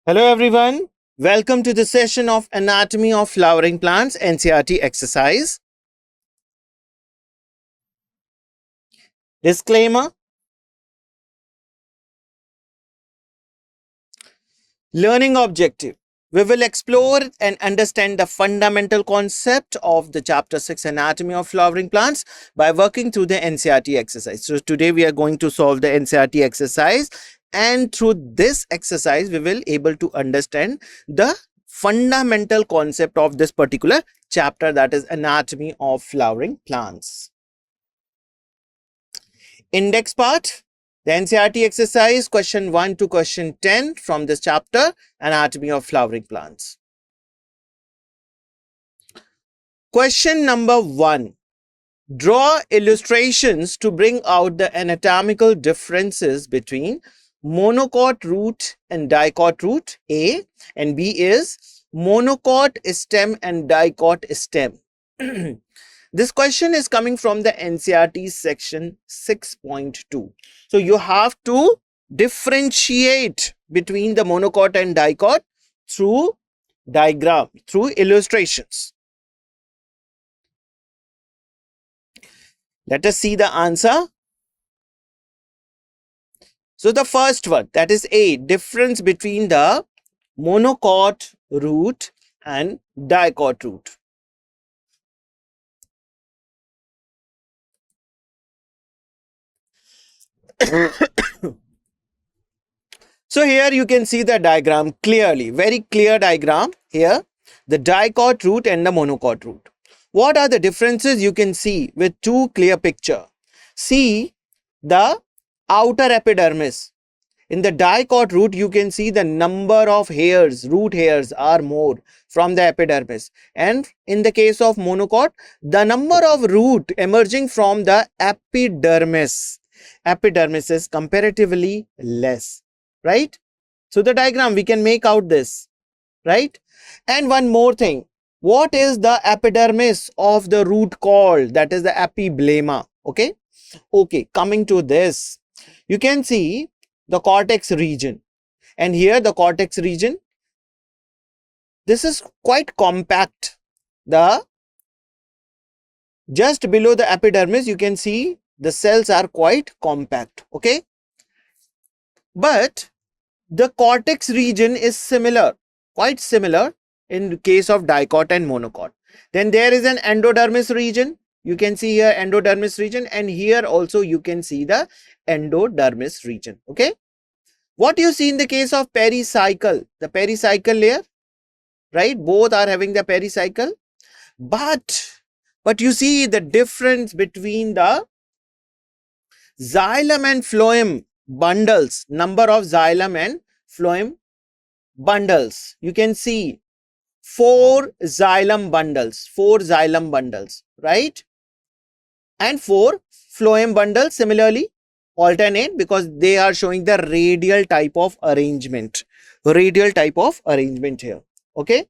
Hello everyone, welcome to the session of Anatomy of Flowering Plants NCERT exercise. Disclaimer. Learning objective. We will explore and understand the fundamental concept of the chapter 6 Anatomy of Flowering Plants by working through the NCERT exercise. So today we are going to solve the NCERT exercise, and through this exercise we will able to understand the fundamental concept of this particular chapter, that is Anatomy of Flowering Plants. Index part. The NCERT exercise question 1 to question 10 from this chapter, Anatomy of Flowering Plants. Question number 1. Draw illustrations to bring out the anatomical differences between monocot root and dicot root, A, and B is monocot stem and dicot stem. This question is coming from the NCERT section 6.2. So you have to differentiate between the monocot and dicot through diagram, through illustrations. Let us see the answer. So the first one, that is A, difference between the monocot root and dicot root. So here you can see the diagram clearly, very clear diagram here, the dicot root and the monocot root. What are the differences you can see with two clear picture? See the outer epidermis. In the dicot root, you can see the number of hairs, root hairs are more from the epidermis. And in the case of monocot, the number of root emerging from the epidermis is comparatively less, right? So the diagram, we can make out this, right? And one more thing, what is the epidermis of the root called? That is the epiblema. Okay, coming to this, you can see the cortex region, and here the cortex region, this is quite compact. The just below the epidermis, you can see the cells are quite compact. Okay, but the cortex region is similar, quite similar in the case of dicot and monocot. Then there is an endodermis region. You can see here endodermis region, and here also you can see the endodermis region. Okay, what you see in the case of pericycle, the pericycle layer, right? Both are having the pericycle, but you see the difference between the xylem and phloem bundles, number of xylem and phloem bundles. You can see 4 xylem bundles, right? And 4 phloem bundles similarly alternate because they are showing the radial type of arrangement here. Okay,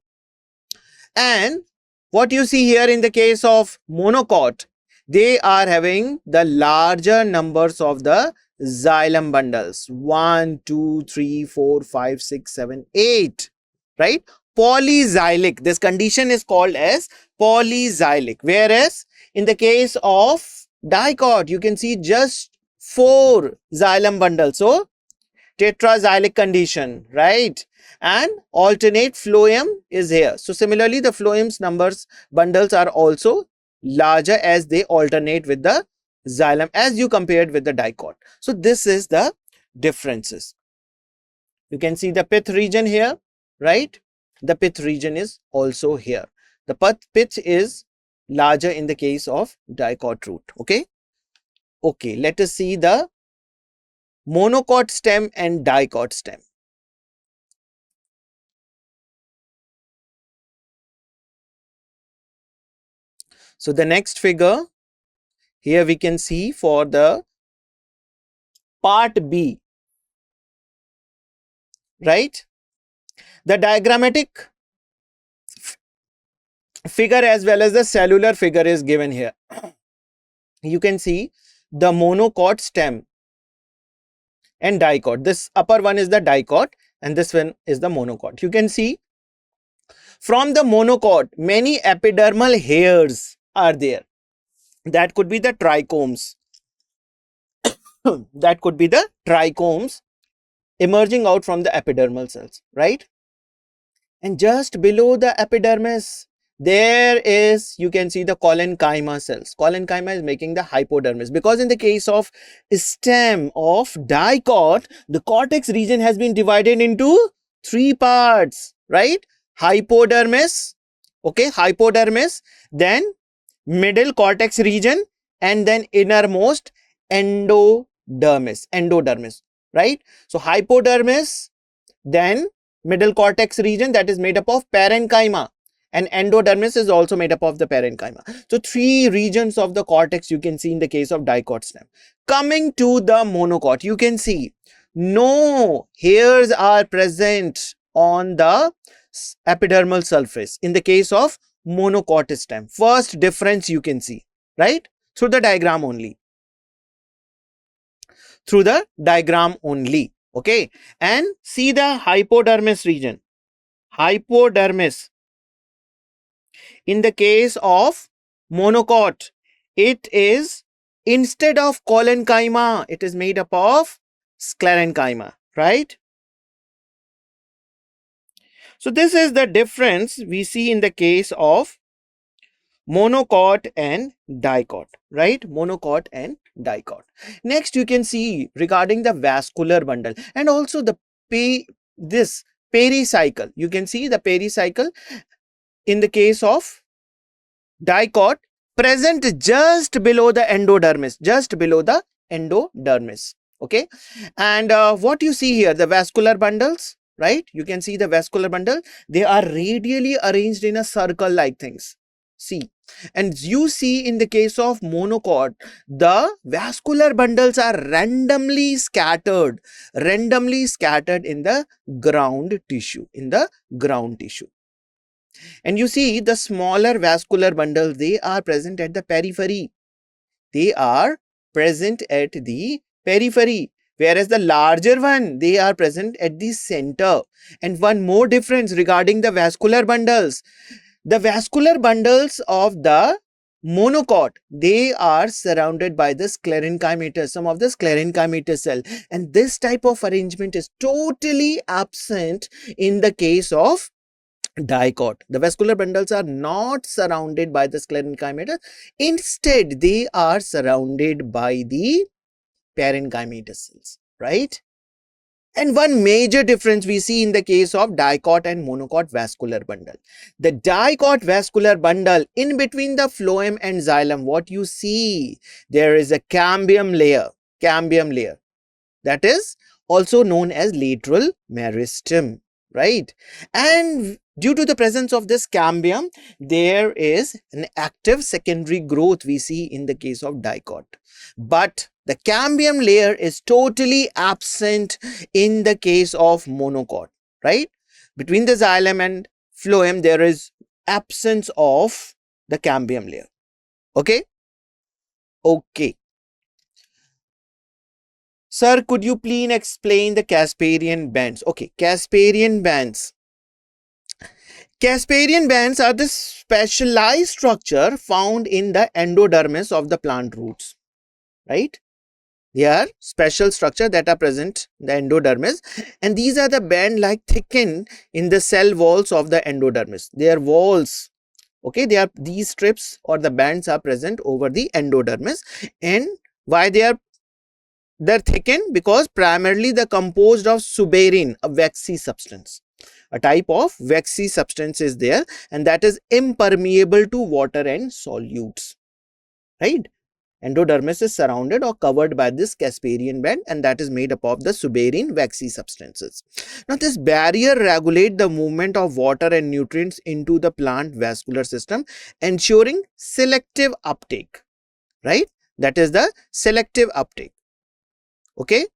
and what you see here in the case of monocot, they are having the larger numbers of the xylem bundles, 1 2 3 4 5 6 7 8, right? Polyxylic, this condition is called as polyxylic, whereas in the case of dicot, you can see just 4 xylem bundles, so tetraxylic condition, right? And alternate phloem is here. So similarly, the phloem's bundles are also larger as they alternate with the xylem as you compared with the dicot. So this is the differences. You can see the pith region here, right? The pith region is also here. The pith is larger in the case of dicot root. Okay, let us see the monocot stem and dicot stem. So the next figure, here we can see for the part B, right? The diagrammatic figure as well as the cellular figure is given here. You can see the monocot stem and dicot. This upper one is the dicot and this one is the monocot. You can see from the monocot, many epidermal hairs are there. That could be the trichomes. That could be the trichomes emerging out from the epidermal cells, right? And just below the epidermis, there is, you can see the collenchyma cells. Collenchyma is making the hypodermis, because in the case of stem of dicot, the cortex region has been divided into three parts, right? Hypodermis, okay, hypodermis, then middle cortex region, and then innermost endodermis, right? So hypodermis, then middle cortex region, that is made up of parenchyma, and endodermis is also made up of the parenchyma. So three regions of the cortex you can see in the case of dicot stem. Coming to the monocot, you can see no hairs are present on the epidermal surface in the case of monocot stem. First difference you can see, right? Through the diagram only. Through the diagram only. Okay. And see the hypodermis region. Hypodermis. In the case of monocot, it is, instead of collenchyma, it is made up of sclerenchyma, right? So this is the difference we see in the case of monocot and dicot, right? Monocot and dicot. Next, you can see regarding the vascular bundle and also the this pericycle. You can see the pericycle in the case of dicot present just below the endodermis, just below the endodermis. Okay, and what you see here, the vascular bundles, right? You can see the vascular bundle. They are radially arranged in a circle like things. See, and you see in the case of monocot, the vascular bundles are randomly scattered in the ground tissue, And you see the smaller vascular bundles, they are present at the periphery. Whereas the larger one, they are present at the center. And one more difference regarding the vascular bundles. The vascular bundles of the monocot, they are surrounded by the sclerenchymatous, some of the sclerenchymatous cell. And this type of arrangement is totally absent in the case of dicot. The vascular bundles are not surrounded by the sclerenchymatous. Instead, they are surrounded by the parenchymatous cells, right? And one major difference we see in the case of dicot and monocot vascular bundle. The dicot vascular bundle, in between the phloem and xylem, what you see, there is a cambium layer. That is also known as lateral meristem, right? And due to the presence of this cambium, there is an active secondary growth we see in the case of dicot. But the cambium layer is totally absent in the case of monocot, right? Between the xylem and phloem, there is absence of the cambium layer. Okay? Okay. Sir, could you please explain the Casparian bands? Okay, Casparian bands. Casparian bands are the specialized structure found in the endodermis of the plant roots, right? They are special structure that are present in the endodermis, and these are the band like thickened in the cell walls of the endodermis. They are walls. Okay, they are these strips or the bands are present over the endodermis. And why they're thickened? Because primarily they're composed of suberin, a waxy substance. A type of waxy substance is there, and that is impermeable to water and solutes, right? Endodermis is surrounded or covered by this Casparian band, and that is made up of the suberin waxy substances. Now, this barrier regulates the movement of water and nutrients into the plant vascular system, ensuring selective uptake, right? That is the selective uptake. Okay.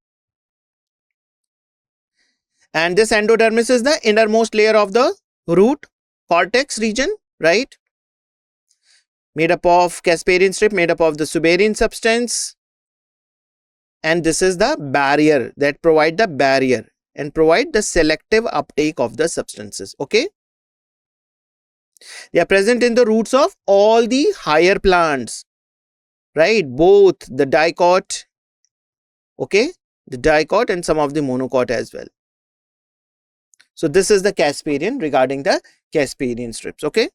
And this endodermis is the innermost layer of the root cortex region, right? Made up of Casparian strip, made up of the suberin substance. And this is the barrier that provide the barrier. and provide the selective uptake of the substances. Okay. They are present in the roots of all the higher plants, right? Both the dicot, okay, the dicot and some of the monocot as well. So this is the Casparian regarding the Casparian strips. Okay.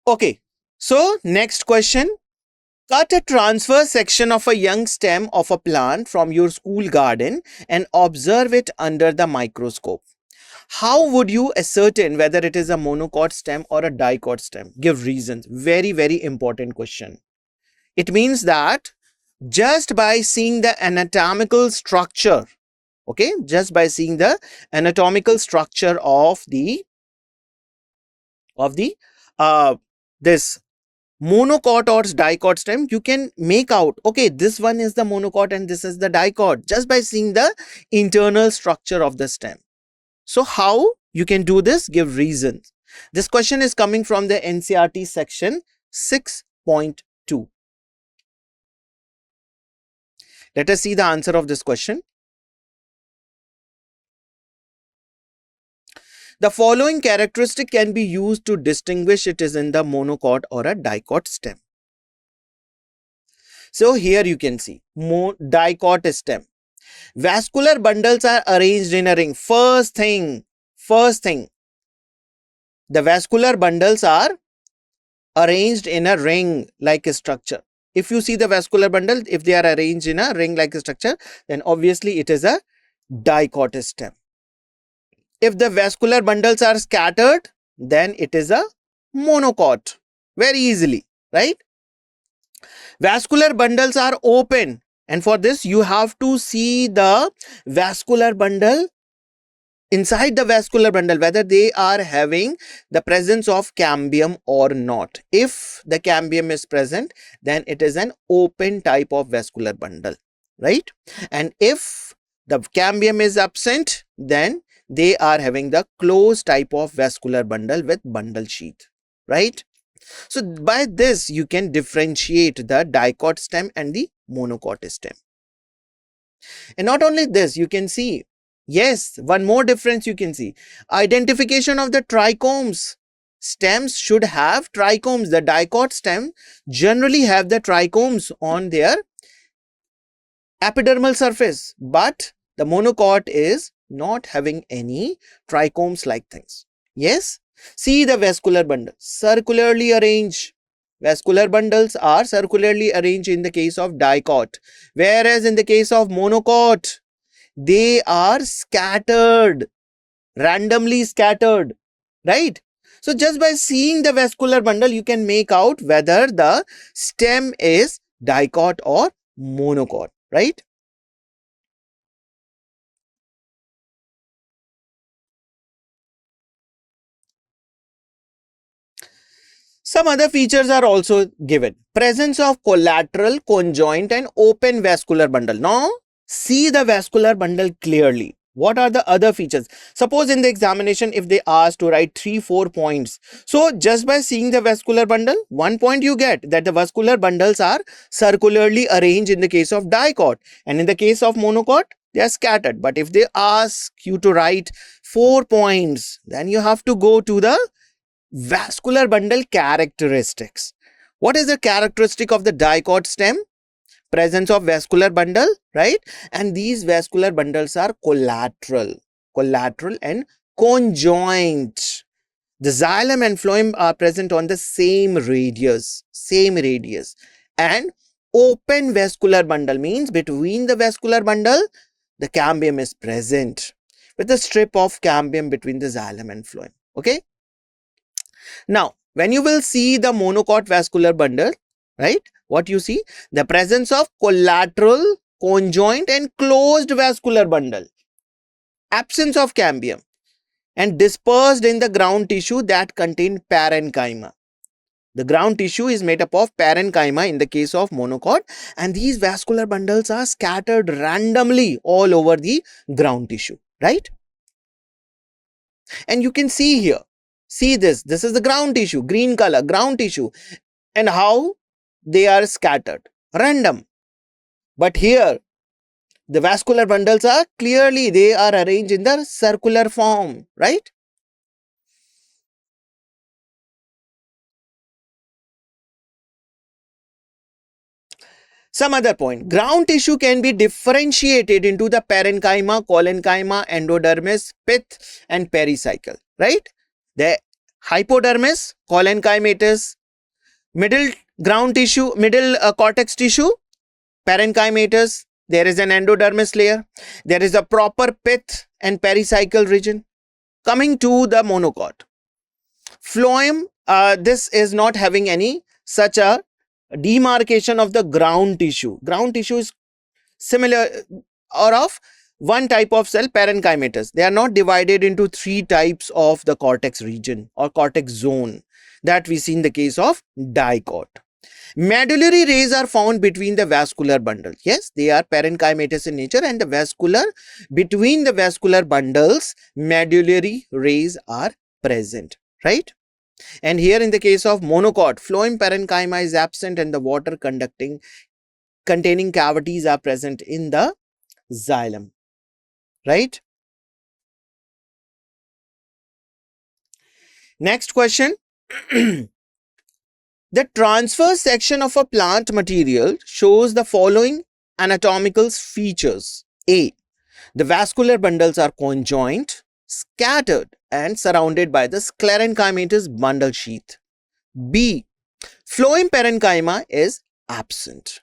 Okay. So next question. Cut a transverse section of a young stem of a plant from your school garden and observe it under the microscope. How would you ascertain whether it is a monocot stem or a dicot stem? Give reasons. Very, very important question. It means that just by seeing the anatomical structure, okay, just by seeing the anatomical structure of the this monocot or dicot stem, you can make out, okay, this one is the monocot and this is the dicot, just by seeing the internal structure of the stem. So how you can do this? Give reasons. This question is coming from the NCERT section 6.2. Let us see the answer of this question. The following characteristic can be used to distinguish it is in the monocot or a dicot stem. So here you can see dicot stem. Vascular bundles are arranged in a ring. First thing, the vascular bundles are arranged in a ring like a structure. If you see the vascular bundle, if they are arranged in a ring like a structure, then obviously it is a dicot stem. If the vascular bundles are scattered, then it is a monocot. Very easily, right? Vascular bundles are open, and for this you have to see the vascular bundle, inside the vascular bundle, whether they are having the presence of cambium or not. If the cambium is present, then it is an open type of vascular bundle, right? And if the cambium is absent, then they are having the closed type of vascular bundle with bundle sheath, right? So by this you can differentiate the dicot stem and the monocot stem. And not only this, you can see, yes, one more difference you can see. Identification of the trichomes. Stems should have trichomes. The dicot stem generally have the trichomes on their epidermal surface, but the monocot is not having any trichomes like things. Yes, see the vascular bundle, circularly arranged. Vascular bundles are circularly arranged in the case of dicot, whereas in the case of monocot, they are scattered, randomly scattered, right? So just by seeing the vascular bundle, you can make out whether the stem is dicot or monocot, right? Some other features are also given. Presence of collateral, conjoint and open vascular bundle. Now, see the vascular bundle clearly. What are the other features? Suppose in the examination, if they ask to write 3-4 points. So, just by seeing the vascular bundle, 1 point you get that the vascular bundles are circularly arranged in the case of dicot. And in the case of monocot, they are scattered. But if they ask you to write 4 points, then you have to go to the vascular bundle characteristics. What is the characteristic of the dicot stem? Presence of vascular bundle, right? And these vascular bundles are collateral and conjoint. The xylem and phloem are present on the same radius, and open vascular bundle means between the vascular bundle, the cambium is present with a strip of cambium between the xylem and phloem. Okay. Now, when you will see the monocot vascular bundle, right, what you see? The presence of collateral, conjoint and closed vascular bundle, absence of cambium, and dispersed in the ground tissue that contain parenchyma. The ground tissue is made up of parenchyma in the case of monocot, and these vascular bundles are scattered randomly all over the ground tissue, right? And you can see here, see this is the ground tissue, green color, ground tissue, and how they are scattered, random. But here, The vascular bundles are clearly, they are arranged in the circular form, right? Some other point. Ground tissue can be differentiated into the parenchyma, collenchyma, endodermis, pith, and pericycle, right? The hypodermis, collenchymatous, middle ground tissue, middle cortex tissue, parenchymatous. There is an endodermis layer. There is a proper pith and pericycle region. Coming to the monocot. Phloem, this is not having any such a demarcation of the ground tissue. Ground tissue is similar or of one type of cell, parenchymatous. They are not divided into three types of the cortex region or cortex zone that we see in the case of dicot. Medullary rays are found between the vascular bundles. Yes, they are parenchymatous in nature, and the vascular, between the vascular bundles, medullary rays are present, right? And here in the case of monocot, phloem parenchyma is absent and the water containing cavities are present in the xylem, right? Next question. The transverse section of a plant material shows the following anatomical features. A. The vascular bundles are conjoined, scattered, and surrounded by the sclerenchymatous bundle sheath. B. Phloem parenchyma is absent.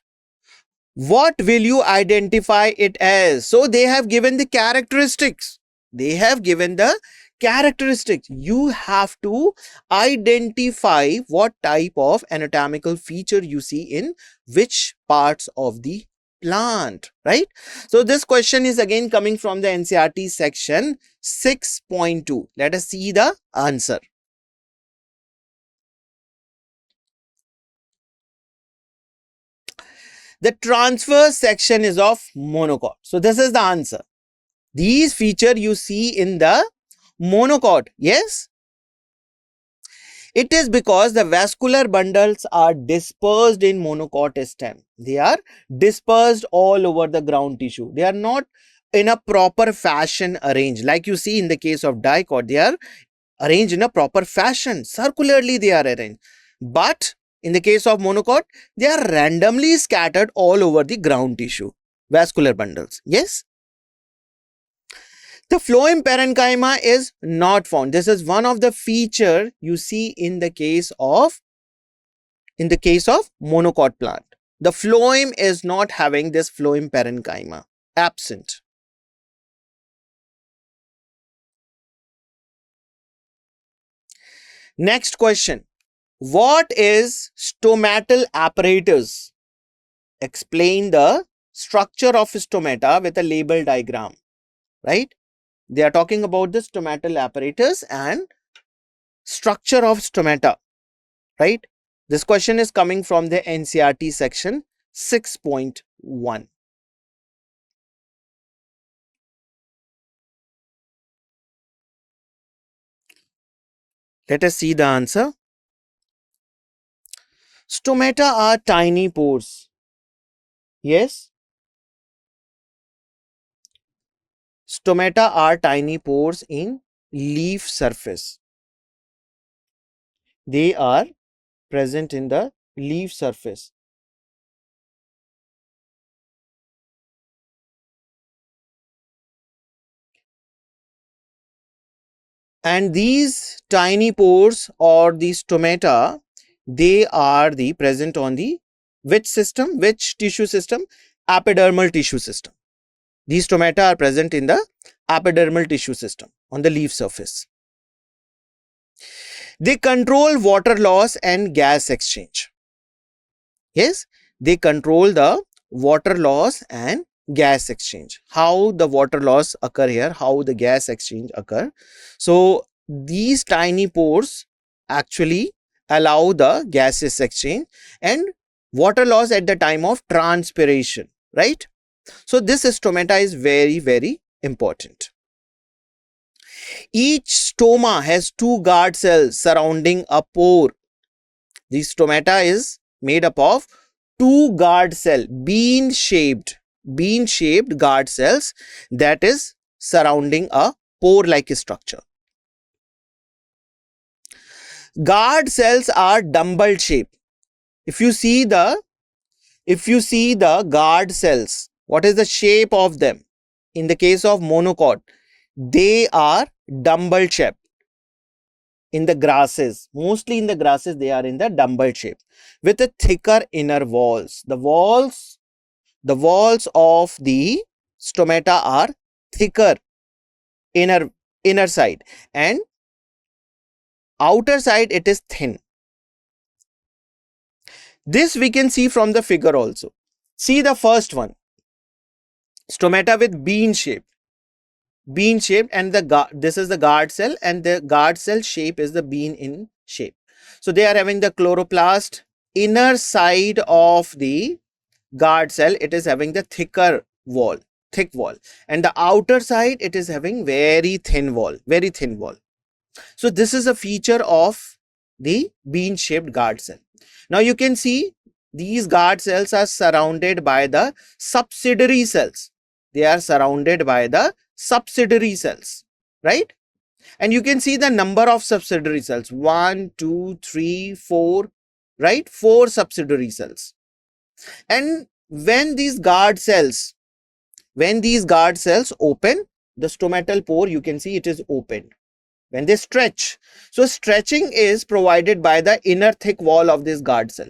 What will you identify it as? So they have given the characteristics. They have given the characteristics. You have to identify what type of anatomical feature you see in which parts of the plant, right? So this question is again coming from the NCERT section 6.2. Let us see the answer. The transverse section is of monocot. So this is the answer. These feature you see in the monocot. Yes, it is because the vascular bundles are dispersed in monocot stem. They are dispersed all over the ground tissue. They are not in a proper fashion arranged. Like you see in the case of dicot, they are arranged in a proper fashion. Circularly they are arranged. But in the case of monocot, they are randomly scattered all over the ground tissue. Vascular bundles. Yes. The phloem parenchyma is not found. This is one of the feature you see in the case of monocot plant. The phloem is not having this phloem parenchyma, absent. Next question. What is stomatal apparatus? Explain the structure of stomata with a label diagram, right? They are talking about the stomatal apparatus and structure of stomata, right? This question is coming from the NCERT section 6.1. Let us see the answer. Stomata are tiny pores. Yes. Stomata are tiny pores in leaf surface. They are present in the leaf surface. And these tiny pores or the stomata, they are the present on the which system, which tissue system? Epidermal tissue system. These stomata are present in the epidermal tissue system on the leaf surface. They control water loss and gas exchange. Yes, they control the water loss and gas exchange. How the water loss occur here, how the gas exchange occur. So these tiny pores actually allow the gases exchange and water loss at the time of transpiration, right? So this stomata is very, very important. Each stoma has two guard cells surrounding a pore. The stomata is made up of two guard cell, bean shaped, bean-shaped guard cells that is surrounding a pore-like structure. Guard cells are dumbbell shaped. If you see the guard cells, what is the shape of them? In the case of monocot, they are dumbbell shaped. In the grasses, mostly in the grasses, they are in the dumbbell shape with a thicker inner walls. The walls of the stomata are thicker inner side, and outer side it is thin. This we can see from the figure also. See the first one, stomata with bean shaped, and this is the guard cell, and the guard cell shape is the bean in shape. So they are having the chloroplast. Inner side of the guard cell, it is having the thick wall, and the outer side it is having very thin wall. So this is a feature of the bean shaped guard cell. Now you can see these guard cells are surrounded by the subsidiary cells. They are surrounded by the subsidiary cells, right? And you can see the number of subsidiary cells, 1, 2, 3, 4, right? 4 subsidiary cells. And when these guard cells open, the stomatal pore, you can see it is opened. When they stretch, so stretching is provided by the inner thick wall of this guard cell.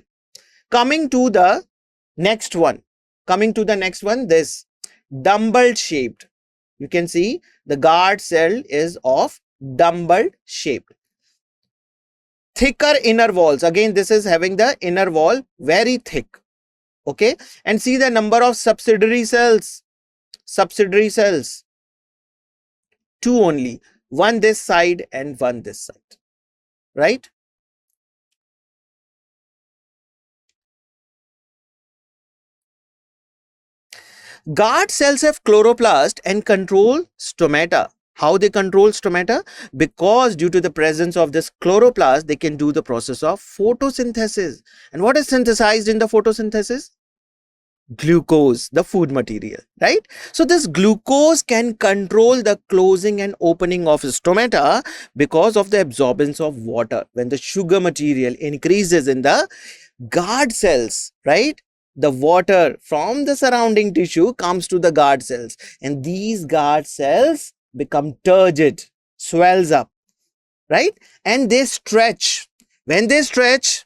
Coming to the next one, this dumbbell shaped. You can see the guard cell is of dumbbell shaped. Thicker inner walls. Again, this is having the inner wall very thick. Okay, and see the number of subsidiary cells. 2 only. One this side and one this side, right? Guard cells have chloroplast and control stomata. How they control stomata? Because due to the presence of this chloroplast, they can do the process of photosynthesis. And what is synthesized in the photosynthesis? Glucose, the food material, right? So this glucose can control the closing and opening of stomata because of the absorbance of water. When the sugar material increases in the guard cells, right, the water from the surrounding tissue comes to the guard cells, and these guard cells become turgid, swells up, right? And they stretch. When they stretch,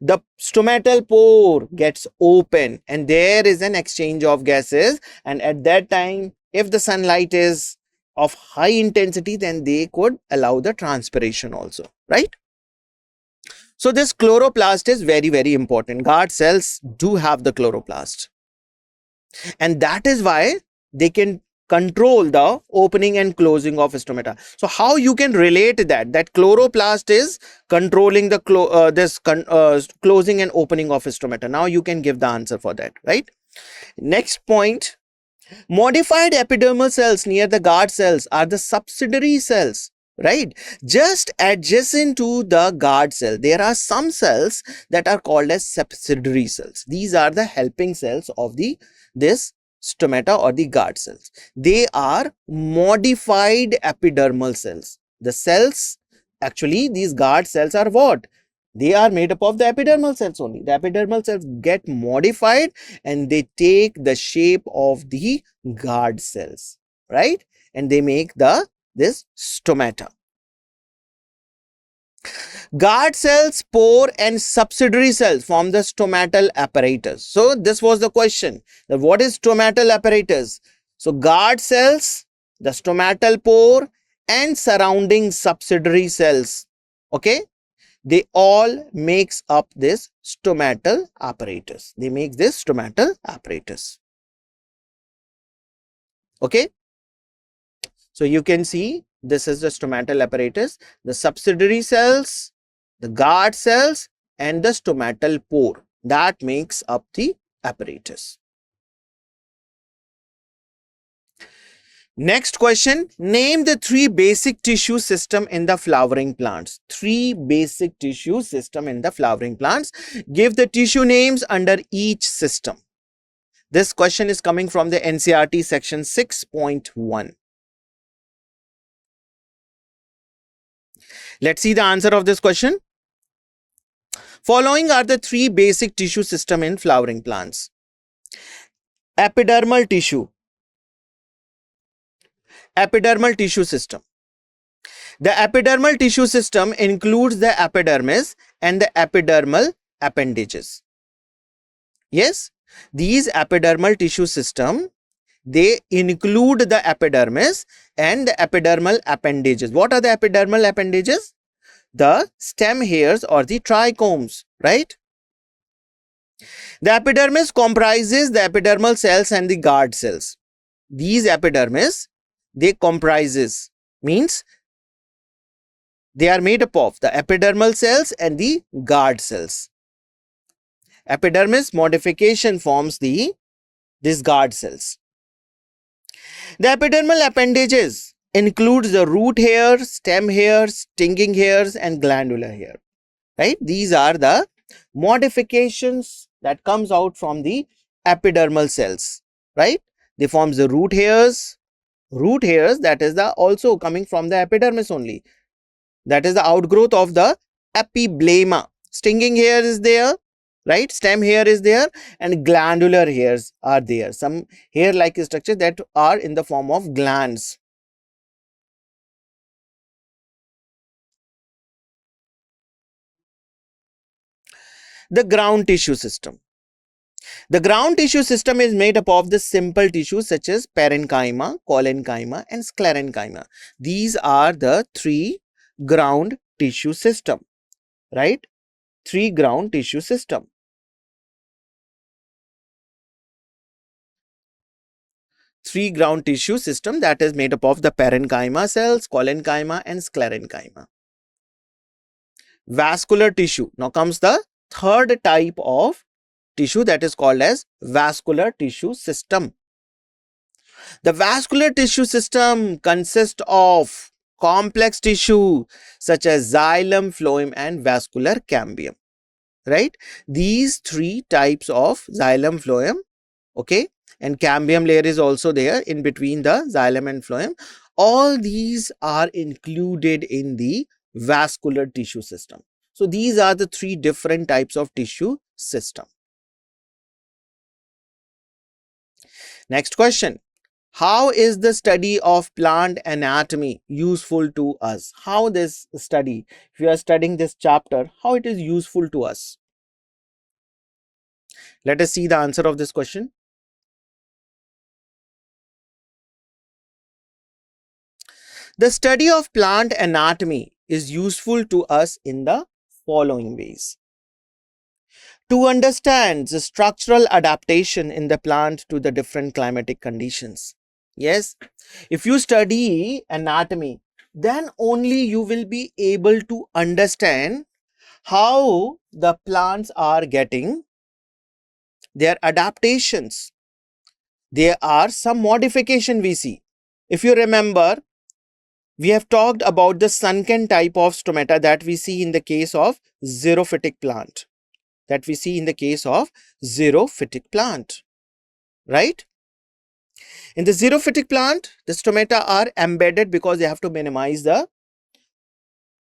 the stomatal pore gets open and there is an exchange of gases, and at that time, if the sunlight is of high intensity, then they could allow the transpiration also, right? So this chloroplast is very, very important. Guard cells do have the chloroplast, and that is why they can control the opening and closing of stomata. So how you can relate that chloroplast is controlling the closing and opening of stomata? Now you can give the answer for that, right? Next point, modified epidermal cells near the guard cells are the subsidiary cells, right? Just adjacent to the guard cell, there are some cells that are called as subsidiary cells. These are the helping cells of this stomata or the guard cells. They are modified epidermal cells. The cells, actually these guard cells are what? They are made up of the epidermal cells only. The epidermal cells get modified and they take the shape of the guard cells, right? And they make this stomata. Guard cells, pore and subsidiary cells form the stomatal apparatus. So this was the question, that what is stomatal apparatus? So guard cells, the stomatal pore and surrounding subsidiary cells, okay, they all makes up this stomatal apparatus. They make this stomatal apparatus. Okay. So you can see this is the stomatal apparatus, the subsidiary cells, the guard cells and the stomatal pore. That makes up the apparatus. Next question, name the 3 basic tissue system in the flowering plants. 3 basic tissue system in the flowering plants. Give the tissue names under each system. This question is coming from the NCERT section 6.1. Let's see the answer of this question. Following are the three basic tissue system in flowering plants. Epidermal tissue. Epidermal tissue system. The epidermal tissue system includes the epidermis and the epidermal appendages. Yes, these epidermal tissue system, they include the epidermis and the epidermal appendages. What are the epidermal appendages? The stem hairs or the trichomes, right? The epidermis comprises the epidermal cells and the guard cells. These epidermis, they comprises, means they are made up of the epidermal cells and the guard cells. Epidermis modification forms these guard cells. The epidermal appendages includes the root hair, stem hairs, stinging hairs and glandular hair. Right? These are the modifications that comes out from the epidermal cells. Right? They forms the root hairs. Root hairs, that is the also coming from the epidermis only. That is the outgrowth of the epiblema. Stinging hair is there, right? Stem hair is there and glandular hairs are there. Some hair-like structures that are in the form of glands. The ground tissue system. The ground tissue system is made up of the simple tissues such as parenchyma, collenchyma and sclerenchyma. These are the three ground tissue system, right? Three ground tissue system. Three ground tissue system that is made up of the parenchyma cells, collenchyma and sclerenchyma. Vascular tissue. Now comes the third type of tissue that is called as vascular tissue system. The vascular tissue system consists of complex tissue such as xylem, phloem and vascular cambium. Right? These three types of xylem, phloem, okay, and cambium layer is also there in between the xylem and phloem. All these are included in the vascular tissue system. So these are the three different types of tissue system. Next question. How is the study of plant anatomy useful to us? How this study, if you are studying this chapter, how it is useful to us? Let us see the answer of this question. The study of plant anatomy is useful to us in the following ways. To understand the structural adaptation in the plant to the different climatic conditions. Yes, if you study anatomy, then only you will be able to understand how the plants are getting their adaptations. There are some modification we see. If you remember, we have talked about the sunken type of stomata that we see in the case of xerophytic plant. Right? In the xerophytic plant, the stomata are embedded because they have to minimize the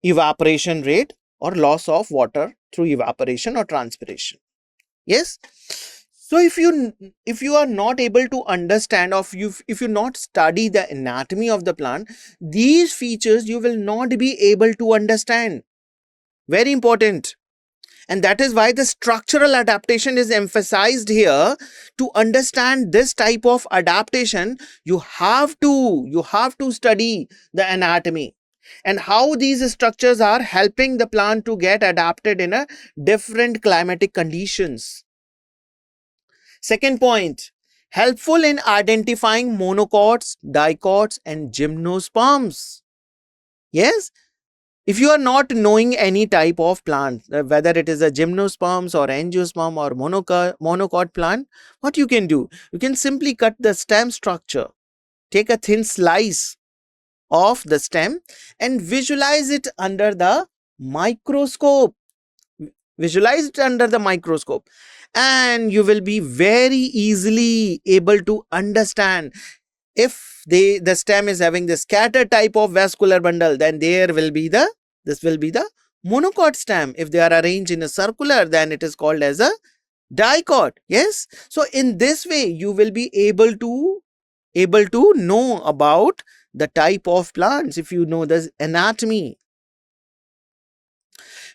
evaporation rate or loss of water through evaporation or transpiration. Yes. So if you are not able to understand, or if you not study the anatomy of the plant, these features you will not be able to understand. Very important. And that is why the structural adaptation is emphasized here. To understand this type of adaptation, you have to study the anatomy and how these structures are helping the plant to get adapted in a different climatic conditions. Second point, helpful in identifying monocots, dicots and gymnosperms. Yes. If you are not knowing any type of plant, whether it is a gymnosperms or angiosperm or monocot plant, what you can do? You can simply cut the stem structure, take a thin slice of the stem and visualize it under the microscope. and you will be very easily able to understand if the stem is having the scattered type of vascular bundle, then this will be the monocot stem. If they are arranged in a circular, then it is called as a dicot. Yes. So in this way, you will be able to know about the type of plants if you know the anatomy.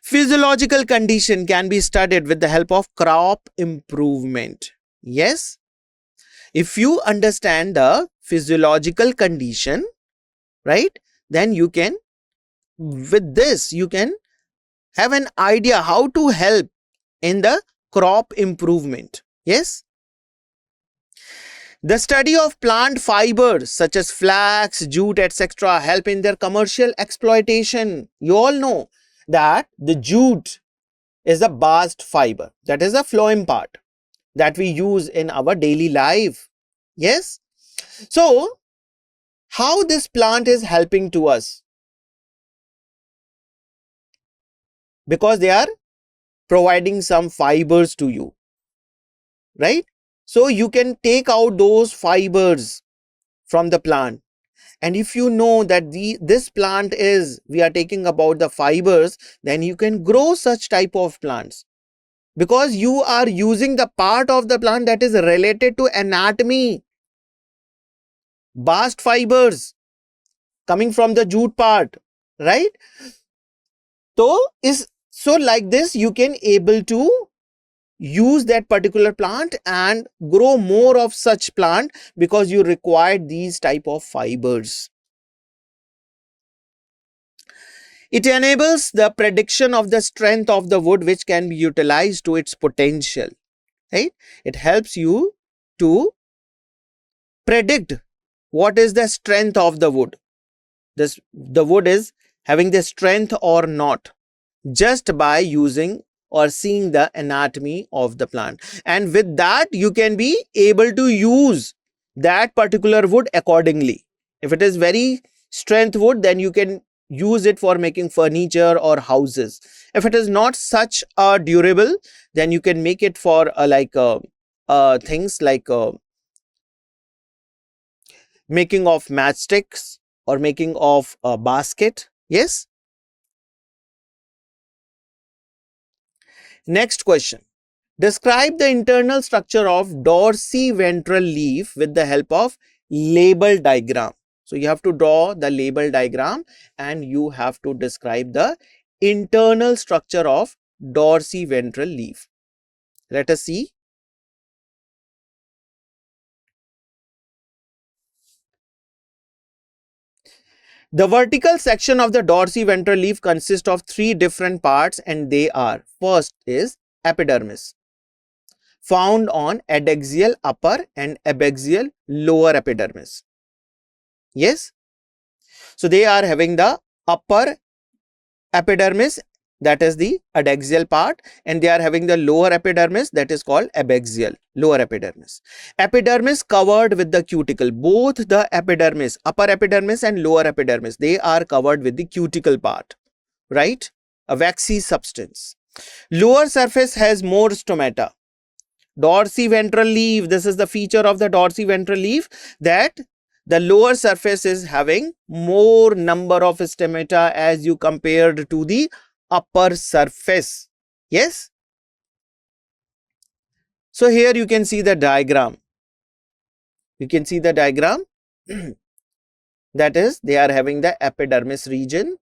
Physiological condition can be studied with the help of crop improvement. Yes. If you understand the physiological condition, right, then you can, with this, you can have an idea how to help in the crop improvement. Yes. The study of plant fibers such as flax, jute, etc. help in their commercial exploitation. You all know that the jute is a bast fiber, that is a phloem part that we use in our daily life. Yes. So how this plant is helping to us? Because they are providing some fibers to you, right? So you can take out those fibers from the plant. And if you know that this plant is, we are taking about the fibers, then you can grow such type of plants. Because you are using the part of the plant that is related to anatomy. Bast fibers coming from the jute part, right? So like this, you can able to use that particular plant and grow more of such plant because you require these type of fibers. It enables the prediction of the strength of the wood which can be utilized to its potential, right? It helps you to predict what is the strength of the wood. The wood is having the strength or not just by using or seeing the anatomy of the plant. And with that, you can be able to use that particular wood accordingly. If it is very strength wood, then you can use it for making furniture or houses. If it is not such a durable, then you can make it for things like making of matchsticks or making of a basket. Yes. Next question. Describe the internal structure of dorsiventral leaf with the help of label diagram. So you have to draw the label diagram and you have to describe the internal structure of dorsiventral leaf. Let us see. The vertical section of the dorsiventral leaf consists of three different parts, and they are: first is epidermis, found on adaxial upper and abaxial lower epidermis. Yes. So they are having the upper epidermis, that is the adaxial part, and they are having the lower epidermis, that is called abaxial, lower epidermis. Epidermis covered with the cuticle. Both the epidermis, upper epidermis and lower epidermis, they are covered with the cuticle part, right? A waxy substance. Lower surface has more stomata. Dorsiventral leaf, this is the feature of the dorsiventral leaf, that the lower surface is having more number of stomata as you compared to the upper surface. Yes. So here you can see the diagram. You can see the diagram. That is, they are having the epidermis region,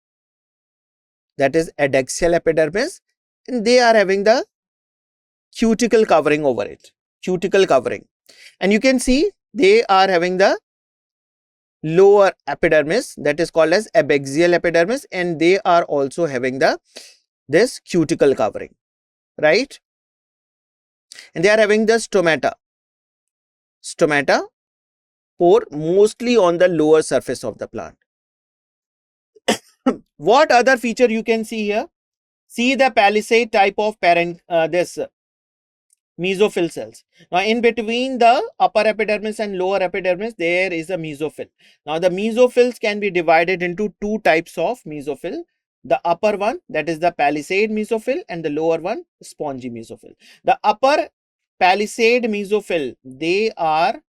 that is adaxial epidermis, and they are having the cuticle covering over it, cuticle covering. And you can see they are having the lower epidermis, that is called as abaxial epidermis, and they are also having this cuticle covering, right? And they are having the stomata pore mostly on the lower surface of the plant. What other feature you can see here? See the palisade type of this mesophyll cells. Now in between the upper epidermis and lower epidermis, there is a mesophyll. Now the mesophylls can be divided into two types of mesophyll. The upper one, that is the palisade mesophyll, and the lower one, spongy mesophyll. The upper palisade mesophyll, they are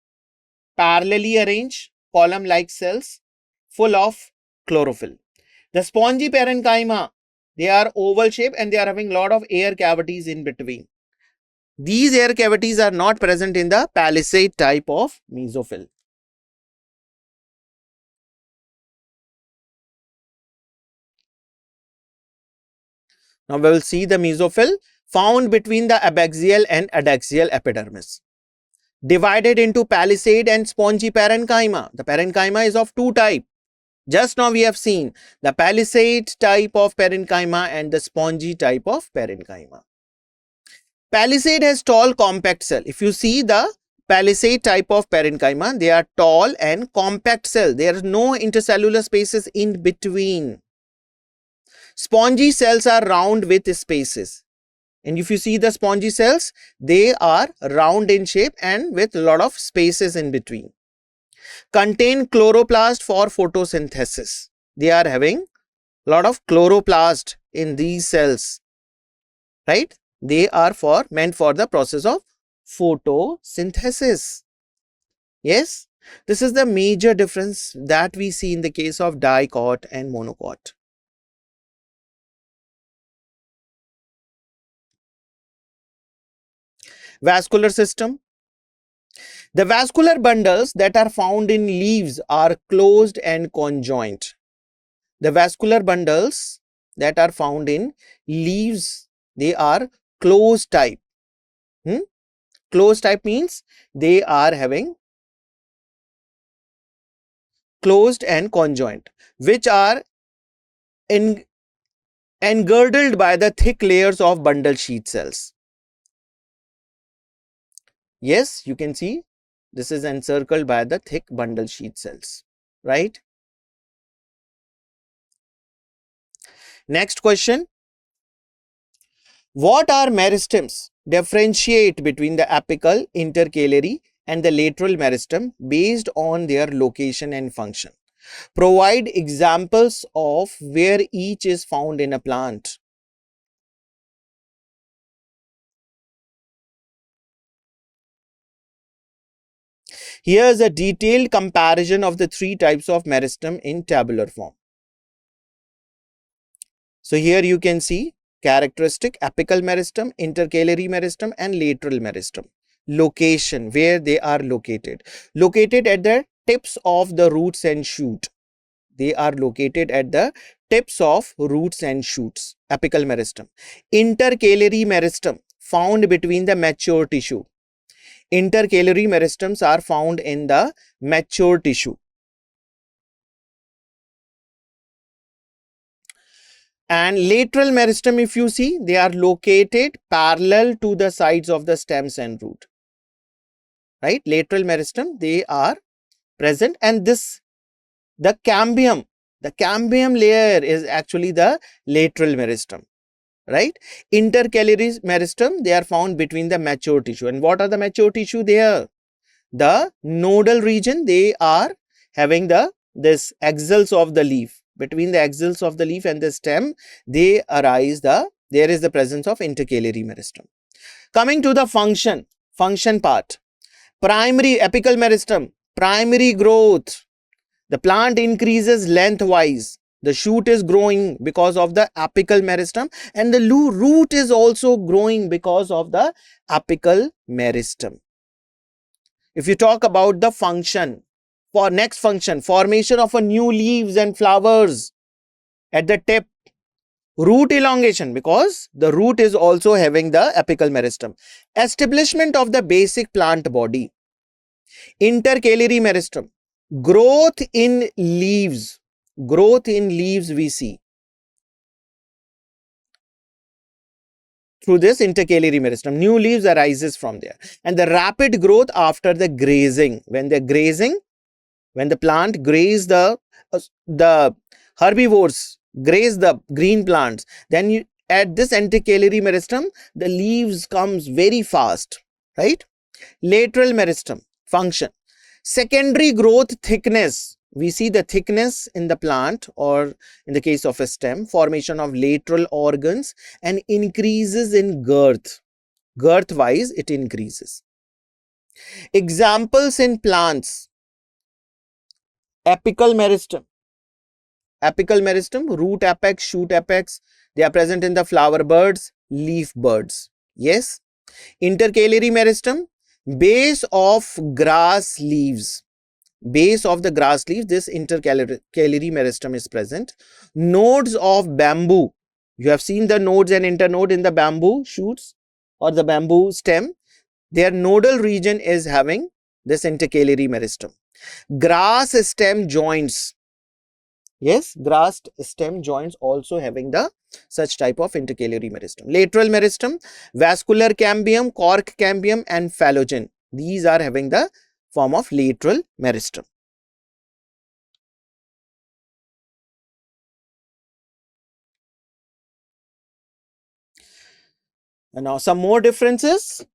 parallelly arranged column-like cells full of chlorophyll. The spongy parenchyma, they are oval shape and they are having lot of air cavities in between. These air cavities are not present in the palisade type of mesophyll. Now we will see the mesophyll found between the abaxial and adaxial epidermis. Divided into palisade and spongy parenchyma. The parenchyma is of two types. Just now we have seen the palisade type of parenchyma and the spongy type of parenchyma. Palisade has tall compact cell. If you see the palisade type of parenchyma, they are tall and compact cell. There are no intercellular spaces in between. Spongy cells are round with spaces. And if you see the spongy cells, they are round in shape and with a lot of spaces in between. Contain chloroplast for photosynthesis. They are having a lot of chloroplast in these cells, right? They are meant for the process of photosynthesis. Yes, this is the major difference that we see in the case of dicot and monocot. Vascular system. The vascular bundles that are found in leaves are closed and conjoint. The vascular bundles that are found in leaves, they are closed type. Closed type means they are having closed and conjoint, which are engirdled by the thick layers of bundle sheath cells. Yes, you can see this is encircled by the thick bundle sheath cells, right? Next question. What are meristems? Differentiate between the apical, intercalary and the lateral meristem based on their location and function. Provide examples of where each is found in a plant. Here's a detailed comparison of the three types of meristem in tabular form. So here you can see characteristic apical meristem, intercalary meristem and lateral meristem. Location, where they are located. Located at the tips of the roots and shoot. They are located at the tips of roots and shoots. Apical meristem. Intercalary meristem found between the mature tissue. Intercalary meristems are found in the mature tissue. And lateral meristem, if you see, they are located parallel to the sides of the stems and root. Right? Lateral meristem, they are present, and the cambium layer is actually the lateral meristem. Right? Intercalary meristem, they are found between the mature tissue. And what are the mature tissue there? The nodal region, they are having this axils of the leaf. Between the axils of the leaf and the stem, there is the presence of intercalary meristem. Coming to the function part. Primary apical meristem, primary growth. The plant increases lengthwise. The shoot is growing because of the apical meristem, and the root is also growing because of the apical meristem. If you talk about the function, for next function, formation of a new leaves and flowers at the tip, root elongation because the root is also having the apical meristem. Establishment of the basic plant body. Intercalary meristem, growth in leaves. Growth in leaves we see through this intercalary meristem. New leaves arises from there. And the rapid growth after the grazing. When they're grazing, when the plant graze the herbivores, graze the green plants, then at this intercalary meristem, the leaves comes very fast, right? Lateral meristem function. Secondary growth thickness. We see the thickness in the plant, or in the case of a stem, formation of lateral organs and increases in girth. girth wise it increases. Examples in plants: apical meristem. Apical meristem, root apex, shoot apex, they are present in the flower birds, leaf birds. Yes. Intercalary meristem, base of grass leaves. Base of the grass leaves, this intercalary meristem is present. Nodes of bamboo. You have seen the nodes and internode in the bamboo shoots or the bamboo stem. Their nodal region is having this intercalary meristem. Grass stem joints. Yes, grass stem joints also having the such type of intercalary meristem. Lateral meristem, vascular cambium, cork cambium and phallogen. These are having the form of lateral meristem. And now some more differences.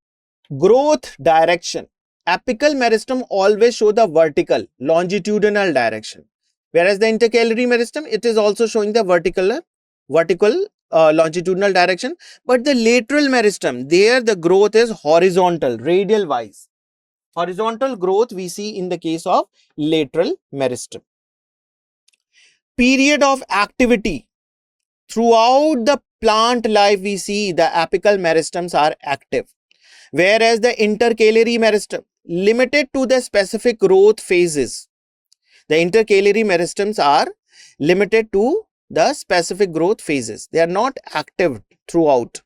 Growth direction. Apical meristem always show the vertical, longitudinal direction. Whereas the intercalary meristem, it is also showing the vertical longitudinal direction. But the lateral meristem, there the growth is horizontal, radial wise. Horizontal growth we see in the case of lateral meristem. Period of activity. Throughout the plant life we see the apical meristems are active. Whereas the intercalary meristem, limited to the specific growth phases. The intercalary meristems are limited to the specific growth phases. They are not active throughout.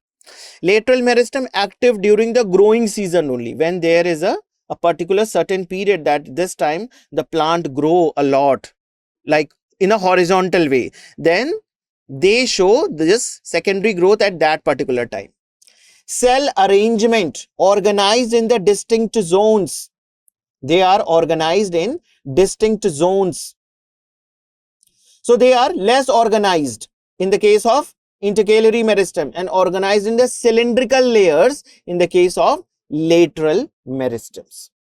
Lateral meristem active during the growing season only, when there is a particular certain period that this time the plant grow a lot, like in a horizontal way. Then they show this secondary growth at that particular time. Cell arrangement organized in the distinct zones. They are organized in distinct zones. So they are less organized in the case of intercalary meristem and organized in the cylindrical layers in the case of lateral meristems.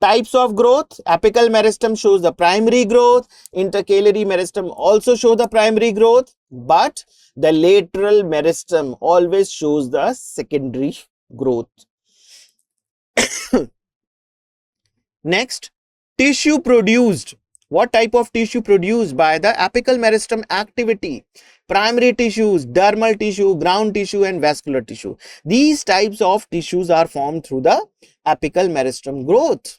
Types of growth: apical meristem shows the primary growth, intercalary meristem also show the primary growth, but the lateral meristem always shows the secondary growth. Next, tissue produced. What type of tissue produced by the apical meristem activity? Primary tissues, dermal tissue, ground tissue and vascular tissue. These types of tissues are formed through the apical meristem growth.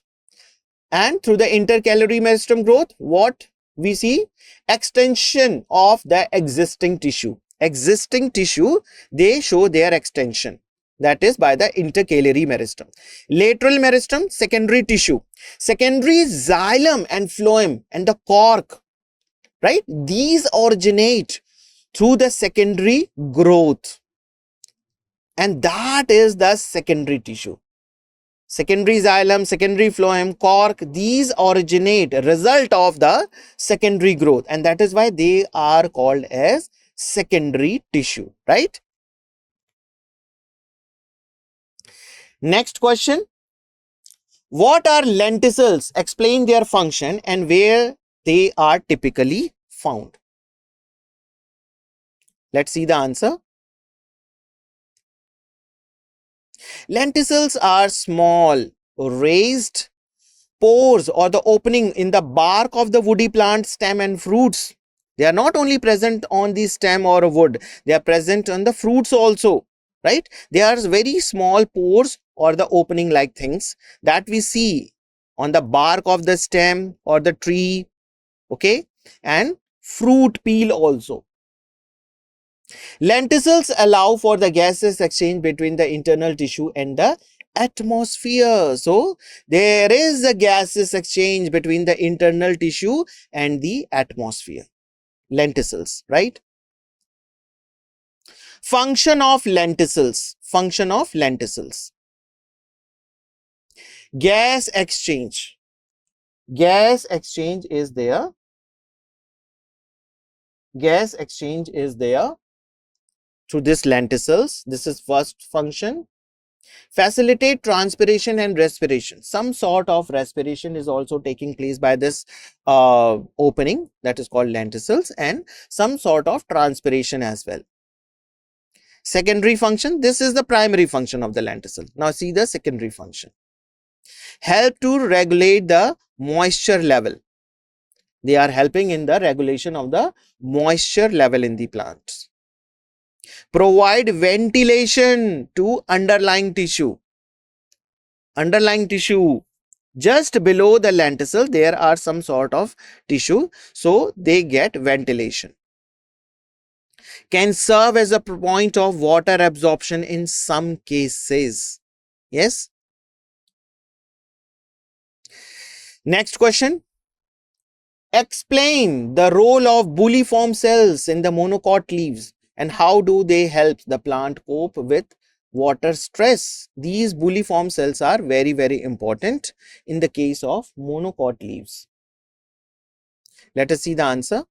And through the intercalary meristem growth, what we see? Extension of the existing tissue. Existing tissue, they show their extension. That is by the intercalary meristem. Lateral meristem, secondary tissue. Secondary xylem and phloem and the cork, right? These originate through the secondary growth. And that is the secondary tissue. Secondary xylem, secondary phloem, cork, these originate result of the secondary growth. And that is why they are called as secondary tissue, right? Next question. What are lenticels? Explain their function and where they are typically found. Let's see the answer. Lenticels are small, raised pores or the opening in the bark of the woody plant, stem and fruits. They are not only present on the stem or wood, they are present on the fruits also, right? They are very small pores or the opening like things that we see on the bark of the stem or the tree, okay, and fruit peel also. Lenticels allow for the gaseous exchange between the internal tissue and the atmosphere. So there is a gaseous exchange between the internal tissue and the atmosphere. Lenticels, right? Function of lenticels. Function of lenticels. Gas exchange. Gas exchange is there. Gas exchange is there through this lenticels. This is first function. Facilitate transpiration and respiration. Some sort of respiration is also taking place by this opening, that is called lenticels, and some sort of transpiration as well. Secondary function, this is the primary function of the lenticel. Now see the secondary function. Help to regulate the moisture level. They are helping in the regulation of the moisture level in the plants. Provide ventilation to underlying tissue. Underlying tissue, just below the lenticel, there are some sort of tissue, so they get ventilation. Can serve as a point of water absorption in some cases. Yes. Next question. Explain the role of bulliform cells in the monocot leaves and how do they help the plant cope with water stress. These bulliform cells are very, very important in the case of monocot leaves. Let us see the answer.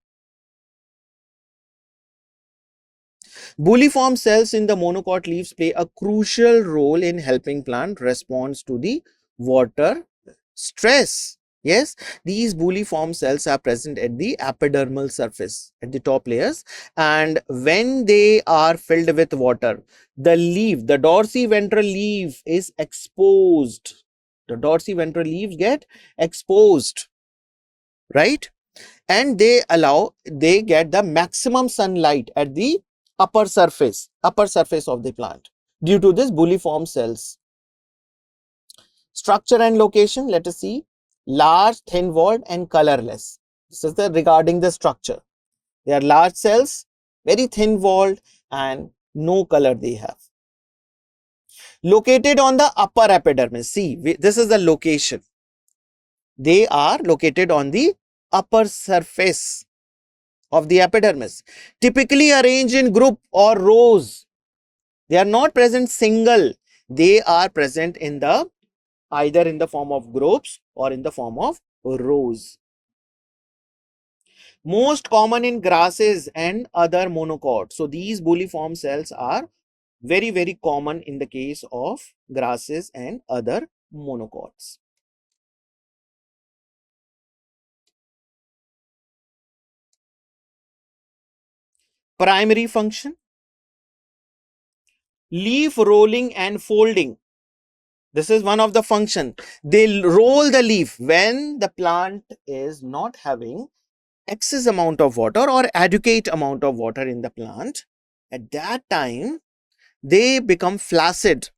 Bulliform cells in the monocot leaves play a crucial role in helping plant respond to the water stress. Yes, these bulliform cells are present at the epidermal surface, at the top layers, and when they are filled with water, the leaf, the dorsiventral leaf is exposed. The dorsiventral leaves get exposed, right? And they get the maximum sunlight at the upper surface of the plant due to this bulliform cells. Structure and location, let us see. Large, thin-walled and colorless. This is regarding the structure. They are large cells, very thin-walled and no color they have. Located on the upper epidermis. See, this is the location. They are located on the upper surface of the epidermis. Typically arranged in group or rows. They are not present single. They are present in the either in the form of groups or in the form of rows. Most common in grasses and other monocots. So these bulliform cells are very, very common in the case of grasses and other monocots. Primary function. Leaf rolling and folding. This is one of the function. They roll the leaf when the plant is not having excess amount of water or adequate amount of water in the plant. At that time, they become flaccid,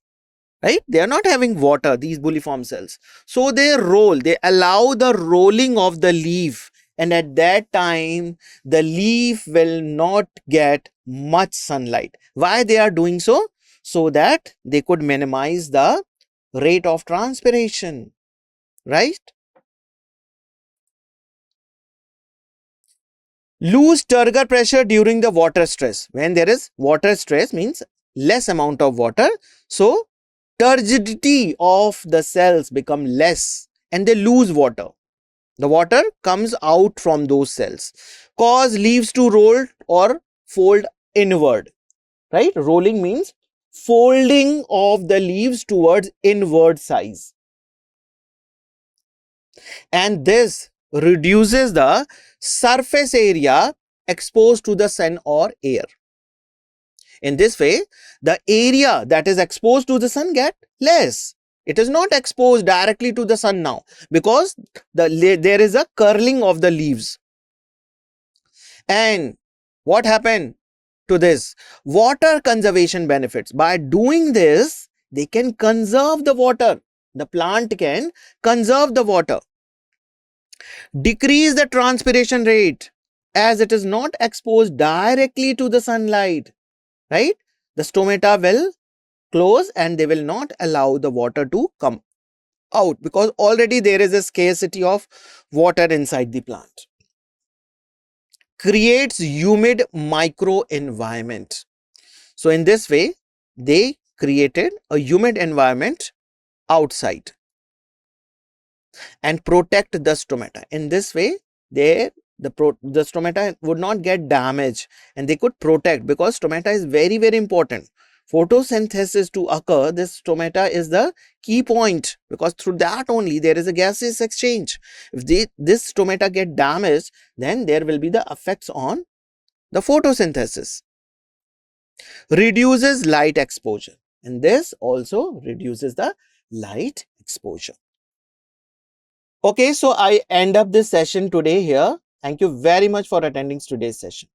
right? They are not having water, these bulliform cells. So they roll, they allow the rolling of the leaf. And at that time, the leaf will not get much sunlight. Why they are doing so? So that they could minimize the rate of transpiration, right? Lose turgor pressure during the water stress. When there is water stress means less amount of water. So turgidity of the cells become less and they lose water. The water comes out from those cells. Cause leaves to roll or fold inward, right? Rolling means folding of the leaves towards inward size. And this reduces the surface area exposed to the sun or air. In this way, the area that is exposed to the sun get less. It is not exposed directly to the sun now because there is a curling of the leaves. And what happened to this? Water conservation benefits. By doing this, they can conserve the water. The plant can conserve the water. Decrease the transpiration rate as it is not exposed directly to the sunlight, right? The stomata will close and they will not allow the water to come out because already there is a scarcity of water inside the plant. Creates humid microenvironment. So in this way, they created a humid environment outside and protect the stomata. In this way, the stomata would not get damaged and they could protect because stomata is very, very important. Photosynthesis to occur, this stomata is the key point because through that only there is a gaseous exchange. If this stomata get damaged, then there will be the effects on the photosynthesis. reduces light exposure, and this also reduces the light exposure. Okay, so I end up this session today here. Thank you very much for attending today's session.